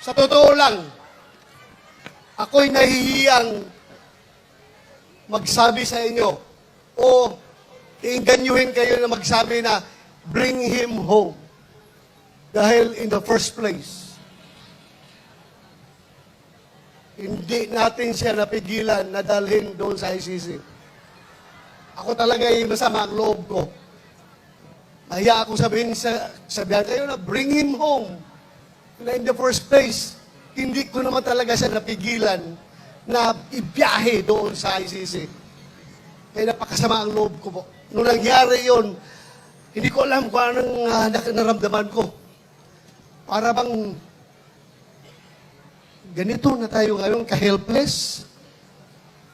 Sa totoo lang, ako'y nahihiyang magsabi sa inyo o iinganyuhin kayo na magsabi na bring him home. Dahil in the first place, hindi natin siya napigilan na dalhin doon sa ICC. Ako talaga ay masama ang loob ko. Nahiya akong sabihan kayo na bring him home. Na in the first place, hindi ko naman talaga siya napigilan na ibiyahe doon sa ICC. Kaya napakasama ang loob ko po. Nung nangyari yun, hindi ko alam kung anong naramdaman ko. Para bang ganito na tayo ngayon, ka-helpless.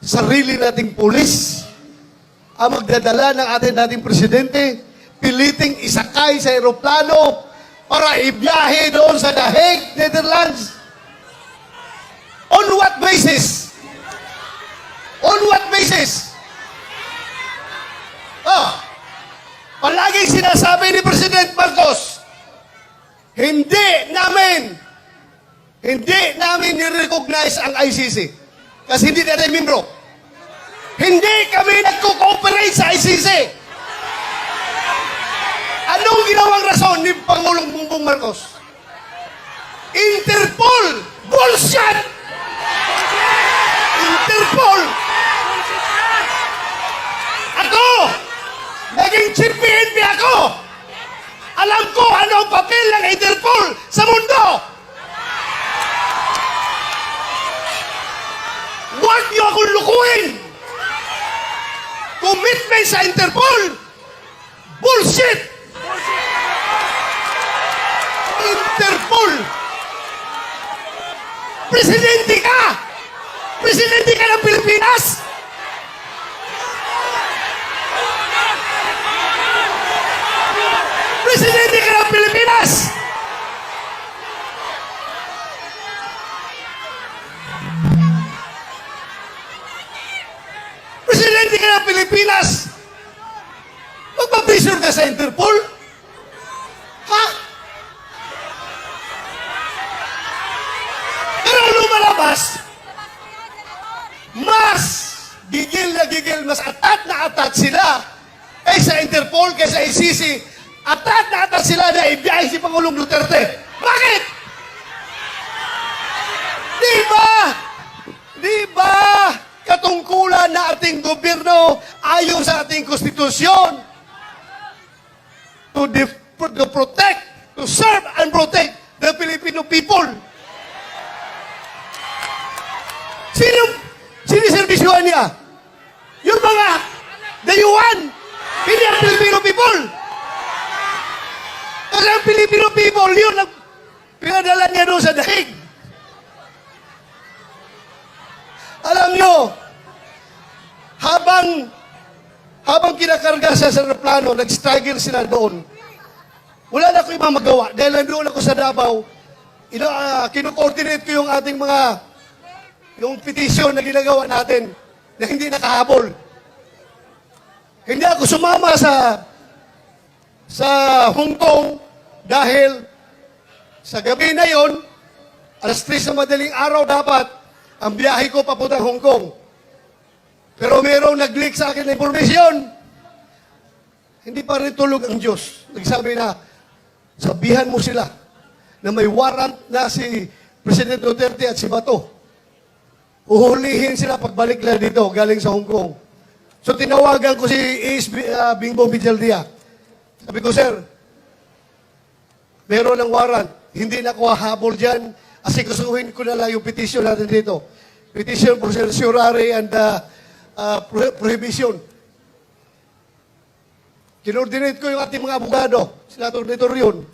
Sarili nating pulis ang magdadala ng ating presidente, piliting isakay sa aeroplano para ibiyahe doon sa The Hague, Netherlands. On what basis? On what basis? Palaging sinasabi ni President Marcos, hindi namin ni-recognize ang ICC kasi hindi natin membro. Hindi kami nagko-cooperate sa ICC. Anong ginawang rason ni Pangulong Bongbong Marcos? Interpol! Bullshit! Interpol! Ako! Naging chief PNP ako! Alam ko ano ang papel ng Interpol sa mundo! Huwag niyo akong lukuhin! Commitment sa Interpol! Bullshit! Interpol! Presidente ka! Presidente ka ng Pilipinas! Presidente ka ng Pilipinas! Presidente ka ng Pilipinas! Magpapressure ka sa Interpol? Ha? Pero lumalabas, mas gigil na gigil, mas atat na atat sila sa Interpol kaysa ICC. Atat na atat sila na ibiyahe si Pangulong Duterte. Bakit? Di ba katungkulan na ating gobyerno ayon sa ating konstitusyon to protect, to serve and protect the Filipino people? Siniservisyohan niya? Yung mga dayuhan, hindi ang Filipino people. Kasi ang Filipino people, yun ang pinadala niya doon sa dahig. Alam nyo, habang kinakarga sa aeroplano, nag-struggle sila doon. Wala na ko yung magawa. Dahil nandoon ako sa Davao, kino-coordinate ko yung ating yung petition na ginagawa natin na hindi nakahabol. Hindi ako sumama sa Hong Kong dahil sa gabi na yon, alas 3 na madaling araw dapat ang biyahe ko papuntang Hong Kong. Pero mayroong nag-leak sa akin na impormasyon. Hindi pa rin tulog ang Diyos. Nagsabi na, sabihan mo sila na may warrant na si President Duterte at si Bato. Uhulihin sila pagbalik na dito, galing sa Hong Kong. So tinawagan ko si Bingbong Villaldia. Sabi ko, sir, meron ng warrant. Hindi na ako hahabol dyan. Asikasuhin ko na lang yung petition natin dito. Petition for certiorari and prohibition. Kinordinate ko yung ating mga abogado. Sila tornitor yun.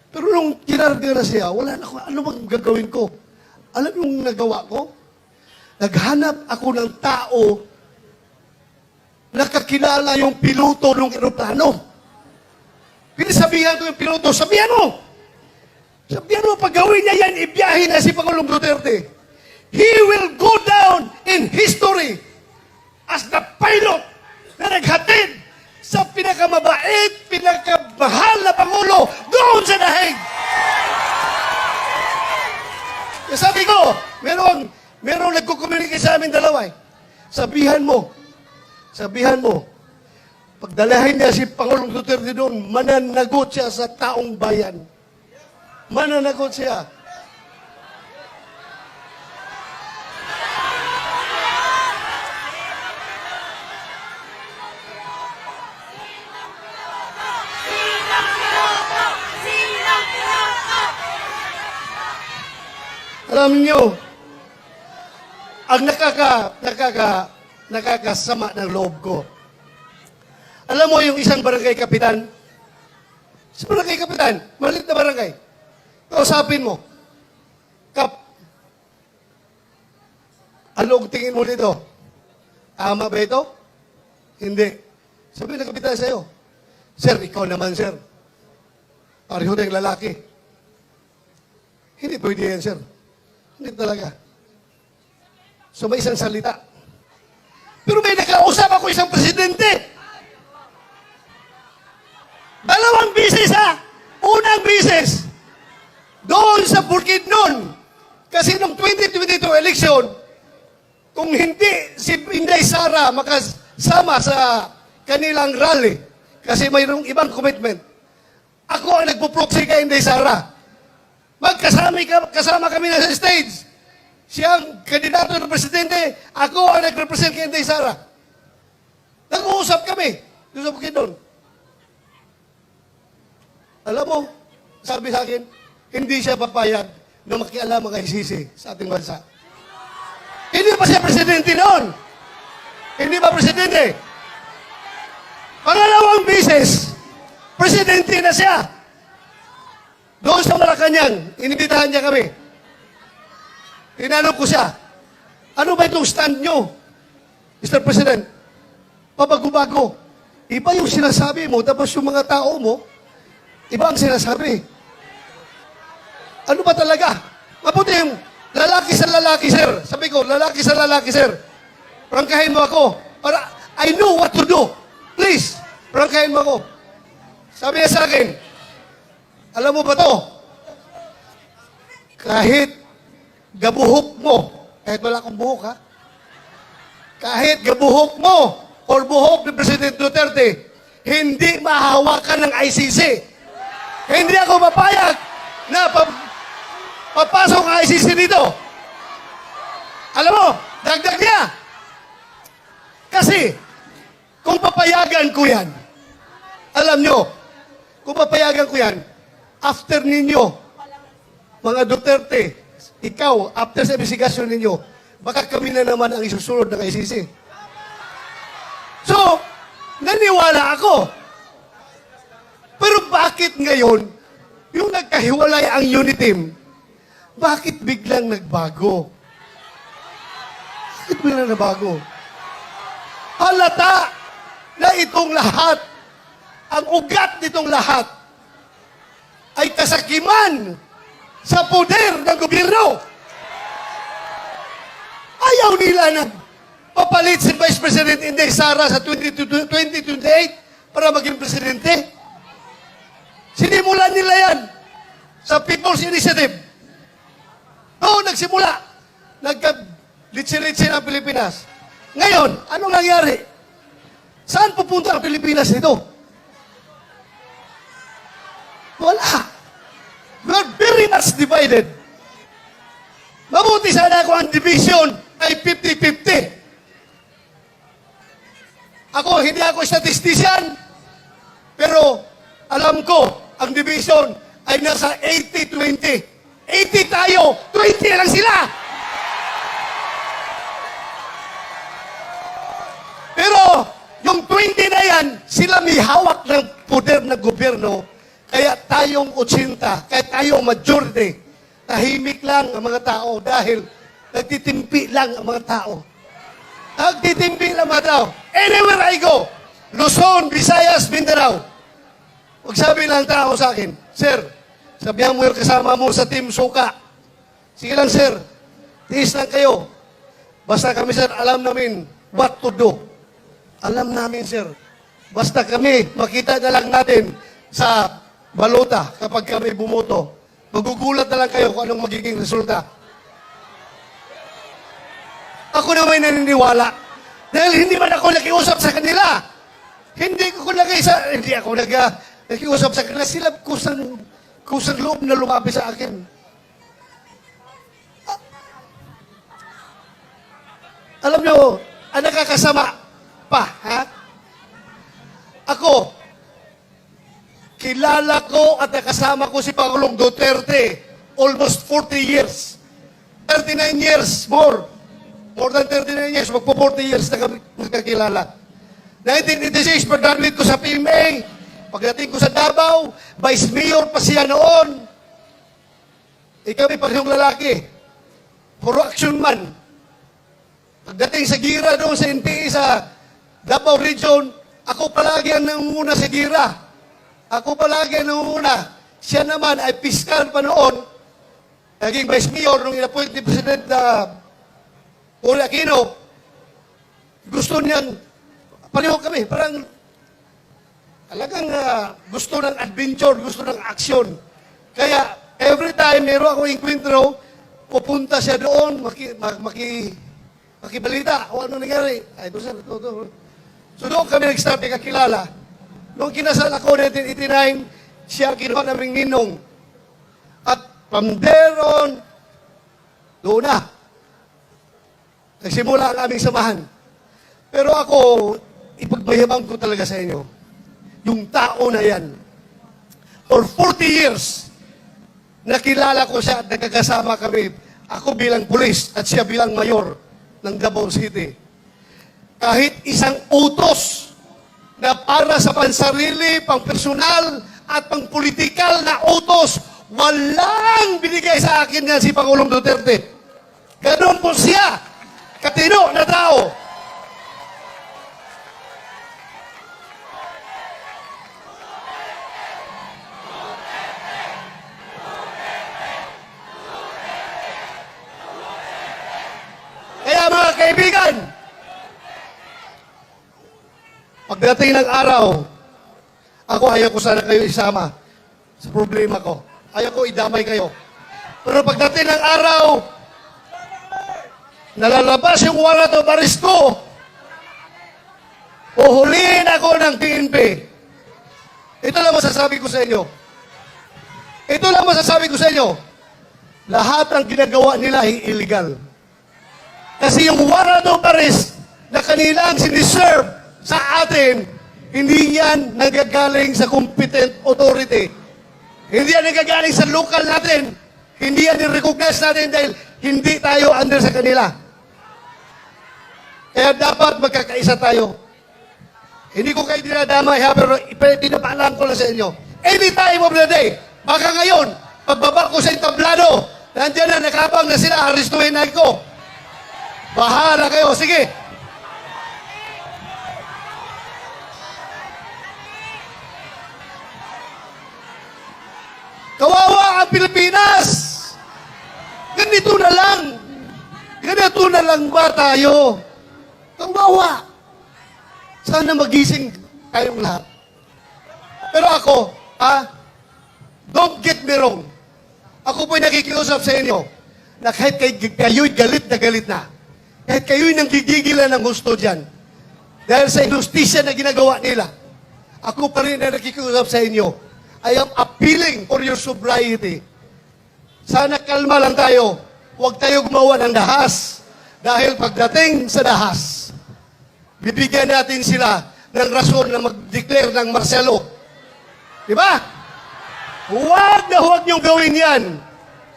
Pero nung kinarga na siya, wala na ako. Ano bang gagawin ko? Alam yung nagawa ko? Naghanap ako ng tao na kakilala yung piloto ng aeroplano. Pinasabihan ko yung piloto, sabihan mo, pag gawin niya yan, ibiyahe na si Pangulong Duterte. He will go down in history as the pilot na naghatid sa pinakamabait, pinakamahal na Pangulo doon sa The Hague. kami dalawa eh. Sabihan mo, pagdalahin niya si Pangulong Duterte doon, mananagot siya sa taong bayan. Mananagot siya. Alam niyo, ang nakakasama ng loob ko. Alam mo yung isang barangay kapitan? Sa barangay kapitan, maliit na barangay. Kausapin mo, Kap, anong tingin mo dito? Tama ba ito? Hindi. Sabi ng kapitan sa'yo, Sir, ikaw naman, sir. Pareho na yung lalaki. Hindi pwede yan, sir. Hindi talaga. So may isang salita. Pero may nakausap ako isang presidente. 2 bisis ha. Unang bisis. Doon sa Bukidnon. Kasi nung 2022 election, kung hindi si Inday Sara makasama sa kanilang rally, kasi mayroong ibang commitment, ako ang nagpo-proxy kay Inday Sara. Kasama kami na sa stage. Siyang kandidato ng presidente, ako ang nag-represent kay Inday Sara. Nag-uusap kami doon sa Bukidnon. Alam mo, sabi sa akin, hindi siya papayag na makialam ang ICC sa ating bansa. Hindi pa siya presidente noon. Hindi ba presidente? Pangalawang bisis, presidente na siya. Doon sa Malacanang, inibitahan niya kami. Tinanong ko siya, ano ba itong stand nyo, Mr. President? Pabago-bago. Iba yung sinasabi mo, tapos yung mga tao mo, iba ang sinasabi. Ano ba talaga? Mabuti yung lalaki sa lalaki, sir. Sabi ko, lalaki sa lalaki, sir. Prangkahin mo ako. Para I know what to do. Please, prangkahin mo ako. Sabi niya sa akin, alam mo ba to? Kahit gabuhok mo, kahit wala akong buhok ha, kahit gabuhok mo or buhok ni President Duterte, hindi mahawakan ng ICC. Hindi ako papayag na papasok ang ICC dito. Alam mo, dagdag niya. Kasi, kung papayagan ko yan, alam nyo, kung papayagan ko yan, after ninyo, mga Duterte, ikaw, after sa investigasyon ninyo, baka kami na naman ang isusunod ng ICC. So, naniwala ako. Pero bakit ngayon, yung nagkahiwalay ang unit team, bakit biglang nagbago? Bakit biglang nagbago? Halata na itong lahat, ang ugat nitong lahat, ay kasakiman sa poder ng gobyerno. Ayaw nila na papalit si Vice President Inday Sara sa 2028 para maging presidente. Sinimulan nila yan sa People's Initiative. Oo, nagsimula. Nagka-litsi-litsi ang Pilipinas. Ngayon, anong nangyari? Saan pupunta ang Pilipinas nito? Wala. We are very much divided. Mabuti sana kung ang division ay 50-50. Hindi ako statistician, pero alam ko, ang division ay nasa 80-20. 80 tayo, 20 lang sila. Pero, yung 20 na yan, sila may hawak ng poder ng gobyerno. Kaya tayong 80, kaya tayong majority, tahimik lang ang mga tao dahil nagtitimpi lang ang mga tao. Nagtitimpi lang ang mga tao. Anywhere I go, Luzon, Visayas, Mindanao, huwag sabi lang tao sa akin, Sir, sabihan mo yung kasama mo sa Team Suka. Sige lang, sir, tiis lang kayo. Basta kami, sir, alam namin what to do. Alam namin, sir. Basta kami, makita na lang natin sa balota kapag kami bumoto. Magugulat na lang kayo kung anong magiging resulta. Ako na may naniniwala. Dahil hindi man ako nakiusap sa kanila. Hindi ako nakiusap sa kanila. Sila kusang loob na lumabi sa akin. Alam nyo, ang nakakasama pa, ha? Ako, kilala ko at nakasama ko si Pangulong Duterte almost 40 years. 39 years, more than 39 years, magpo 40 years na kami magkakilala. 1986, pag-graduate ko sa PMA, pagdating ko sa Davao, Vice Mayor pa siya noon. Kami parehong lalaki, puro action man. Pagdating sa Gira doon sa NPA sa Davao Region, ako palagi ang nangunguna sa Gira. Ako palagi ang nangunguna. Siya naman ay piskal pa noon. Naging Vice Mayor nung inappoint ni President Cory Aquino. Gusto niyang, pareho kami, parang talagang gusto ng adventure, gusto ng action. Kaya every time meron ako enkwentro, pupunta siya doon, makibalita o ano nangyari. Ay, ito sir, ito. So doon kami nag-start kakilala. Noong kinasal ako 1989, siya kinuha naming ninong. At from there on, doon na. Nagsimula ang aming samahan. Pero ako, ipagmayabang ko talaga sa inyo. Yung tao na yan. For 40 years, nakilala ko siya at nagkakasama kami. Ako bilang pulis at siya bilang mayor ng Davao City. Kahit isang utos na para sa pansarili, pang-personal at pang-politikal na utos, walang binigay sa akin yan si Pangulong Duterte. Ganon po siya, katino na tao. Kaya mga kaibigan, pagdating ng araw, ako ayaw ko sana kayo isama sa problema ko. Ayaw ko idamay kayo. Pero pagdating ng araw, nalalabas yung warrant of arrest ko. Uhulihin ako ng PNP. Ito lang masasabi ko sa inyo. Ito lang masasabi ko sa inyo. Lahat ng ginagawa nila ay illegal. Kasi yung warrant of arrest na kanilang siniserve sa atin, hindi yan nagagaling sa competent authority. Hindi yan nagagaling sa local natin. Hindi yan i-recognize natin dahil hindi tayo under sa kanila. Kaya dapat magkakaisa tayo. Hindi ko kayo dinadamay ha, pero pinapaalam ko lang sa inyo. Any time of the day, baka ngayon, pagbaba ko sa entablado, nandiyan na nakabang na sila, aristuhin na ko. Bahala kayo, sige. Kawawa ang Pilipinas! Ganito na lang. Ganito na lang ba tayo? Kawawa. Sana magising tayong lahat. Pero ako, don't get me wrong. Ako po'y nakikiusap sa inyo na kahit kayo'y galit na, kahit kayo'y nanggigigilan ng gusto dyan, dahil sa inustisya na ginagawa nila, ako pa rin na nakikiusap sa inyo. I am appealing for your sobriety. Sana kalma lang tayo. Huwag tayo gumawa ng dahas. Dahil pagdating sa dahas, bibigyan natin sila ng rason na mag-declare ng martial law. Diba? Huwag niyong gawin yan.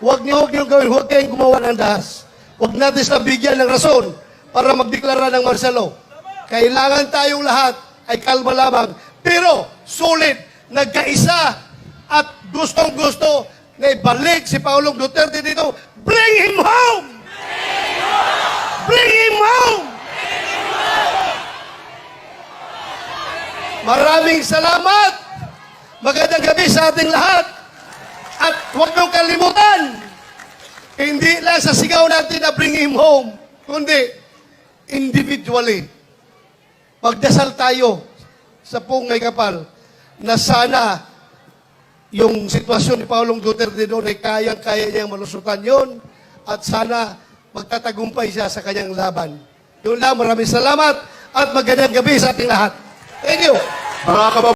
Huwag niyong gawin. Huwag kayong gumawa ng dahas. Huwag natin sila bigyan ng rason para magdeklara ng martial law. Kailangan tayong lahat ay kalma lamang. Pero, sulit, nagkaisa at gustong-gusto na ibalik si Pangulong Duterte dito. Bring him home! Bring him home! Maraming salamat! Magandang gabi sa ating lahat! At huwag niyong kalimutan, hindi lang sa sigaw natin na bring him home, kundi individually. Magdasal tayo sa pungay kapal na sana yung sitwasyon ni Pangulong Duterte doon ay kayang-kaya niyang malusutan yun at sana magtatagumpay siya sa kanyang laban. Yun lang, maraming salamat at magandang gabi sa ating lahat. Thank you. Mga kababayan,